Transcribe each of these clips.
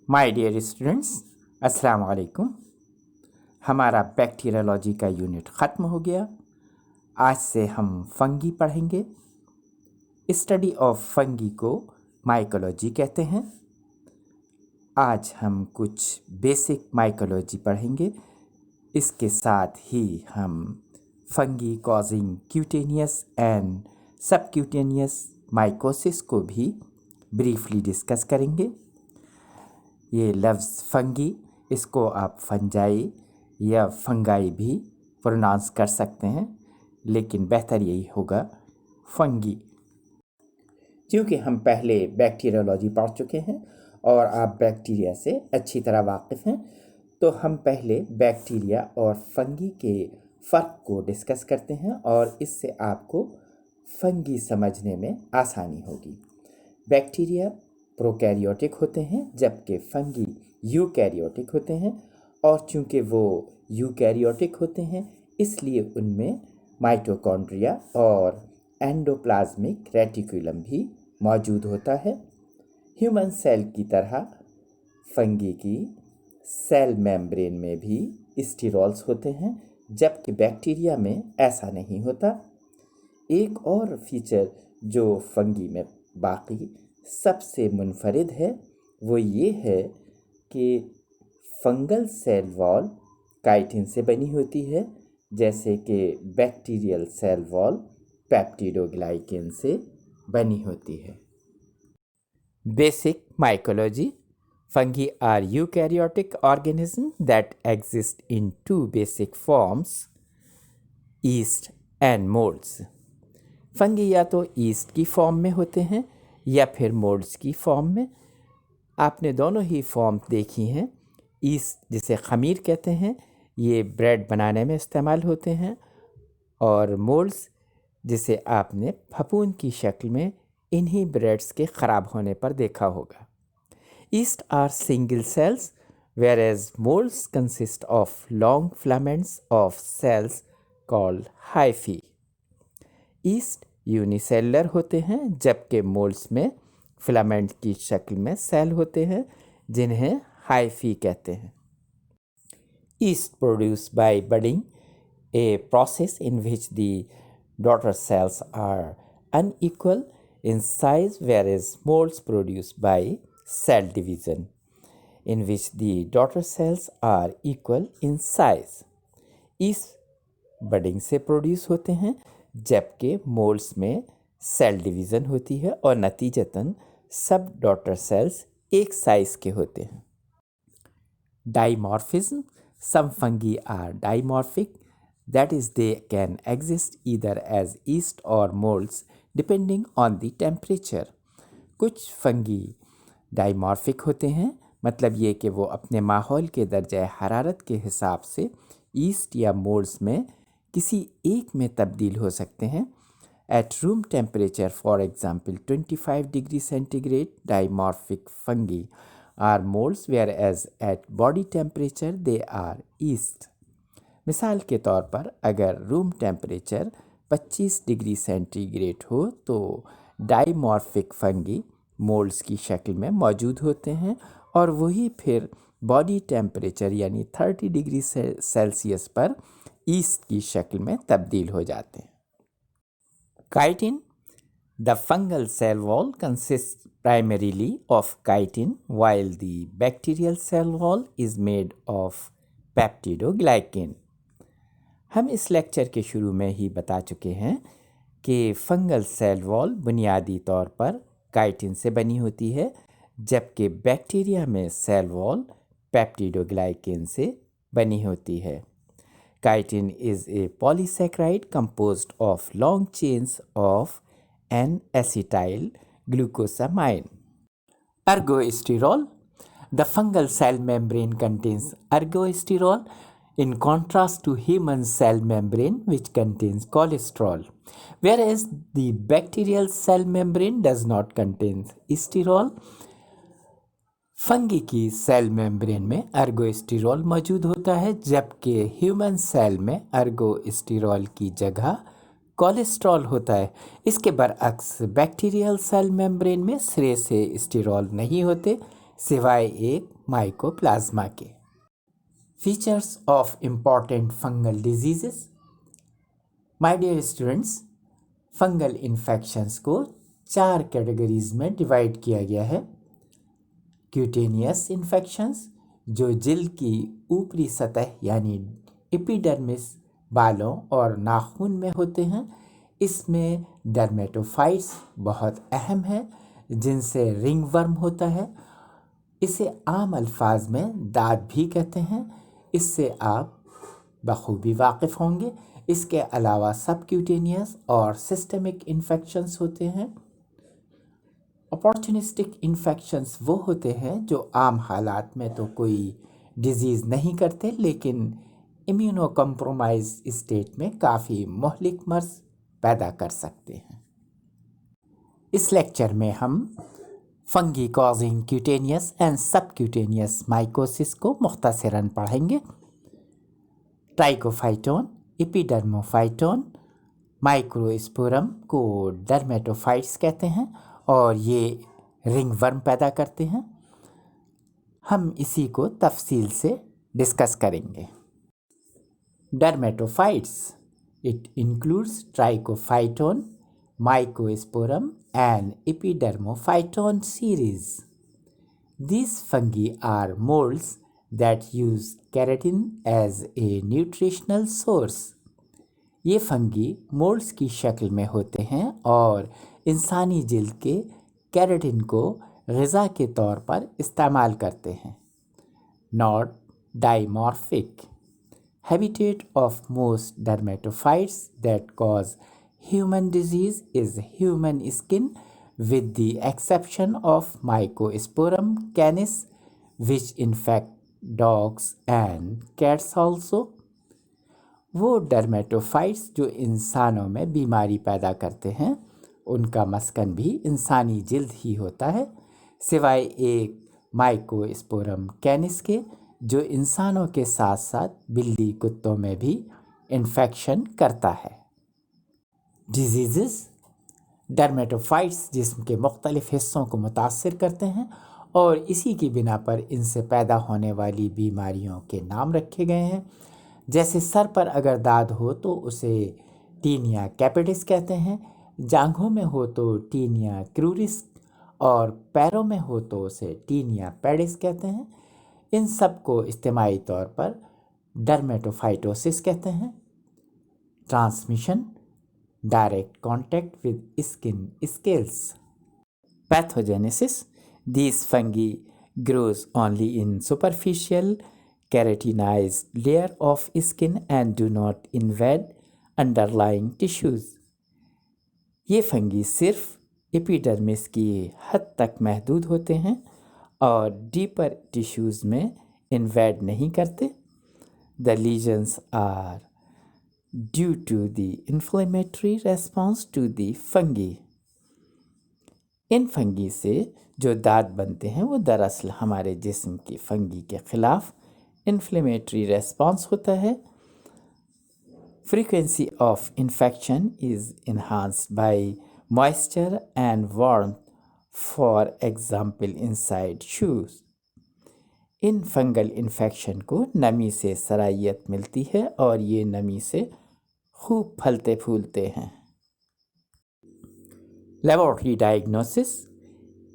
My dear students, अस्सलाम वालेकुम। हमारा बैक्टीरियोलॉजी का यूनिट ख़त्म हो गया। आज से हम फंगी पढ़ेंगे। स्टडी ऑफ फंगी को माइकोलॉजी कहते हैं। आज हम कुछ बेसिक माइकोलॉजी पढ़ेंगे। इसके साथ ही हम fungi causing cutaneous and subcutaneous mycosis को भी ब्रीफली डिस्कस करेंगे। ये लफ्ज़ फंगी, इसको आप फंजाई या फंगाई भी प्रोनाउंस कर सकते हैं, लेकिन बेहतर यही होगा फंगी। क्योंकि हम पहले बैक्टीरियोलॉजी पढ़ चुके हैं और आप बैक्टीरिया से अच्छी तरह वाकिफ़ हैं, तो हम पहले बैक्टीरिया और फंगी के फ़र्क को डिस्कस करते हैं और इससे आपको फंगी समझने में आसानी होगी। बैक्टीरिया प्रोकैरियोटिक होते हैं जबकि फंगी यूकैरियोटिक होते हैं, और चूंकि वो यूकैरियोटिक होते हैं इसलिए उनमें माइटोकॉन्ड्रिया और एंडोप्लाज्मिक रेटिकुलम भी मौजूद होता है। ह्यूमन सेल की तरह फंगी की सेल मेम्ब्रेन में भी स्टीरोल्स होते हैं, जबकि बैक्टीरिया में ऐसा नहीं होता। एक और फीचर जो फंगी में बाकी सबसे मुनफरिद है वो ये है कि फंगल सेल वॉल काइटिन से बनी होती है, जैसे कि बैक्टीरियल सेल वॉल पेप्टिडोग्लाइकेन से बनी होती है। Basic mycology. Fungi are eukaryotic organisms that exist in two basic forms, yeast and molds. Fungi या तो ईस्ट की फॉर्म में होते हैं या फिर मोल्ड्स की फॉर्म में। आपने दोनों ही फॉर्म देखी हैं। ईस्ट जिसे खमीर कहते हैं, ये ब्रेड बनाने में इस्तेमाल होते हैं, और मोल्ड्स जिसे आपने फफूंद की शक्ल में इन्हीं ब्रेड्स के ख़राब होने पर देखा होगा। Yeast are single cells, whereas molds consist of long filaments of cells called hyphae. Yeast unicellular होते हैं जबकि मोल्ड्स में फिलामेंट की शक्ल में सेल होते हैं जिन्हें हाइफी कहते हैं। Yeast produced by budding, a process in which the daughter cells are unequal in size, whereas molds produced by cell division, in which the daughter cells are equal in size. इस budding से produce होते हैं जबकि moulds में cell division होती है और नतीजतन सब डॉटर सेल्स एक साइज के होते हैं। Dimorphism. Some fungi are dimorphic, that is they can exist either as yeast or molds depending on the temperature. कुछ फंगी डाइमॉर्फिक होते हैं, मतलब ये कि वो अपने माहौल के दर्जा हरारत के हिसाब से ईस्ट या मोल्ड्स में किसी एक में तब्दील हो सकते हैं। At room temperature, for example 25 degree centigrade, dimorphic fungi are moulds, whereas at body temperature they are yeast. मिसाल के तौर पर अगर रूम टेम्परेचर 25 डिग्री सेंटीग्रेड हो तो डाइमॉर्फिक फंगी मोल्ड्स की शक्ल में मौजूद होते हैं, और वही फिर बॉडी टेम्परेचर यानी 30 डिग्री सेल्सियस पर ईस्ट की शक्ल में तब्दील हो जाते हैं। Chitin. The fungal cell wall consist primarily of chitin, while the bacterial cell wall is made of peptidoglycan. हम इस लेक्चर के शुरू में ही बता चुके हैं कि फंगल सेल वॉल बुनियादी तौर पर काइटिन से बनी होती है, जबकि बैक्टीरिया में सेल वॉल पेप्टिडोग्लाइकेन से बनी होती है। Chitin is a polysaccharide composed of long chains of N acetyl glucosamine. Ergosterol. The fungal cell membrane contains ergosterol in contrast to human cell membrane which contains cholesterol, whereas the bacterial cell membrane does not contain esterol. Fungi की cell membrane में ergosterol मौजूद होता है, जबकि human cell में ergosterol की जगह cholesterol होता है। इसके बरअक्स बैक्टीरियल सेल मेम्ब्रेन में सिरे से स्टेरॉल नहीं होते, सिवाय एक माइकोप्लाज्मा के। Features of important fungal diseases. My dear students, fungal infections को 4 कैटेगरीज में डिवाइड किया गया है। क्यूटेनियस इन्फेक्शंस, जो जिल्द की ऊपरी सतह यानी एपिडर्मिस, बालों और नाखून में होते हैं। इसमें डर्मेटोफाइट्स बहुत अहम है, जिनसे रिंगवर्म होता है। इसे आम अल्फाज में दाद भी कहते हैं। इससे आप बखूबी वाकिफ़ होंगे। इसके अलावा सबक्यूटेनियस और सिस्टमिक इन्फेक्शंस होते हैं। अपॉर्चुनिस्टिक इन्फेक्शंस वो होते हैं जो आम हालात में तो कोई डिजीज़ नहीं करते, लेकिन इम्यूनो कम्प्रोमाइज स्टेट में काफ़ी मुहलिक मर्ज पैदा कर सकते हैं। इस लेक्चर में हम fungi causing cutaneous and subcutaneous mycosis को मुख्तसरन पढ़ेंगे। ट्राइकोफाइटोन, एपिडर्मोफाइटोन, माइक्रोस्पोरम को डर्मेटोफाइट्स कहते हैं और ये रिंगवर्म पैदा करते हैं। हम इसी को तफसील से डिस्कस करेंगे। Dermatophytes, it includes trichophyton, microsporum and epidermophyton series. These fungi are molds that use keratin as a nutritional source. ये फंगी मोल्ड्स की शक्ल में होते हैं और इंसानी जिल्द के केराटिन को ग़िज़ा के तौर पर इस्तेमाल करते हैं। Not dimorphic. Habitat of most dermatophytes that cause human disease is human skin, with the exception of Mycosporum canis, which infect dogs and cats also. वो डर्मेटोफाइट्स जो इंसानों में बीमारी पैदा करते हैं, उनका मस्कन भी इंसानी जिल्द ही होता है, सिवाय एक माइकोस्पोरम कैनिस के, जो इंसानों के साथ साथ बिल्ली कुत्तों में भी इन्फेक्शन करता है। डिजीज़ेस। डर्मेटोफाइट्स जिस्म के मुख्तलिफ हिस्सों को मुतासिर करते हैं और इसी की बिना पर इनसे पैदा होने वाली बीमारियों के नाम रखे गए हैं। जैसे सर पर अगर दाद हो तो उसे टीनिया कैपिटिस कहते हैं, जांघों में हो तो टीनिया क्रूरिस और पैरों में हो तो उसे टीनिया पेडिस कहते हैं। इन सब को इज्तिमाई तौर पर डर्मेटोफाइटोसिस कहते हैं। Transmission, direct contact with skin scales. Pathogenesis, these fungi grows only in superficial keratinized layer of skin and do not invade underlying tissues. ये फंगी सिर्फ एपिडर्मिस की हद तक महदूद होते हैं और डीपर टिश्यूज़ में इन्वेड नहीं करते। The lesions are due to the inflammatory response to the fungi. इन फंगी से जो दाद बनते हैं वो दरअसल हमारे जिस्म की फंगी के ख़िलाफ़ इन्फ्लेमेटरी रेस्पॉन्स होता है। Frequency of infection is enhanced by moisture and warmth, for example inside shoes. इन फंगल इन्फेक्शन को नमी से सराहियत मिलती है और ये नमी से खूब फलते फूलते हैं। Laboratory diagnosis.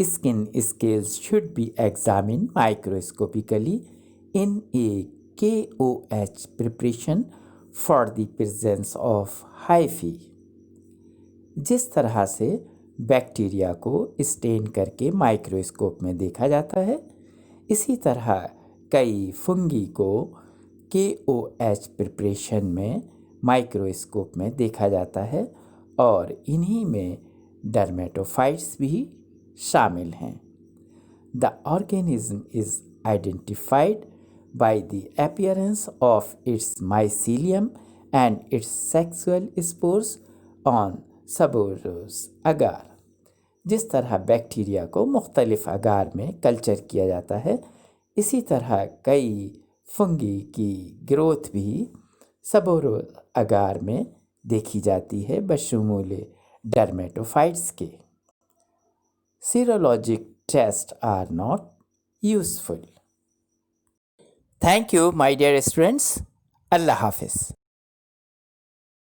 Skin scales should be examined microscopically in a KOH preparation for the presence of hyphae. जिस तरह से बैक्टीरिया को स्टेन करके माइक्रोस्कोप में देखा जाता है, इसी तरह कई फंगी को KOH प्रिपरेशन में माइक्रोस्कोप में देखा जाता है और इन्हीं में डर्मेटोफाइट्स भी शामिल हैं। The organism is identified by the appearance of its mycelium and its sexual spores on Sabouraud agar. जिस तरह बैक्टीरिया को मुख्तलिफ अगार में कल्चर किया जाता है, इसी तरह कई फंगी की ग्रोथ भी सबोरो अगार में देखी जाती है बशमूल डर्मेटोफाइट्स के। Serologic test are not useful. Thank you, my dear students. Allah Hafiz.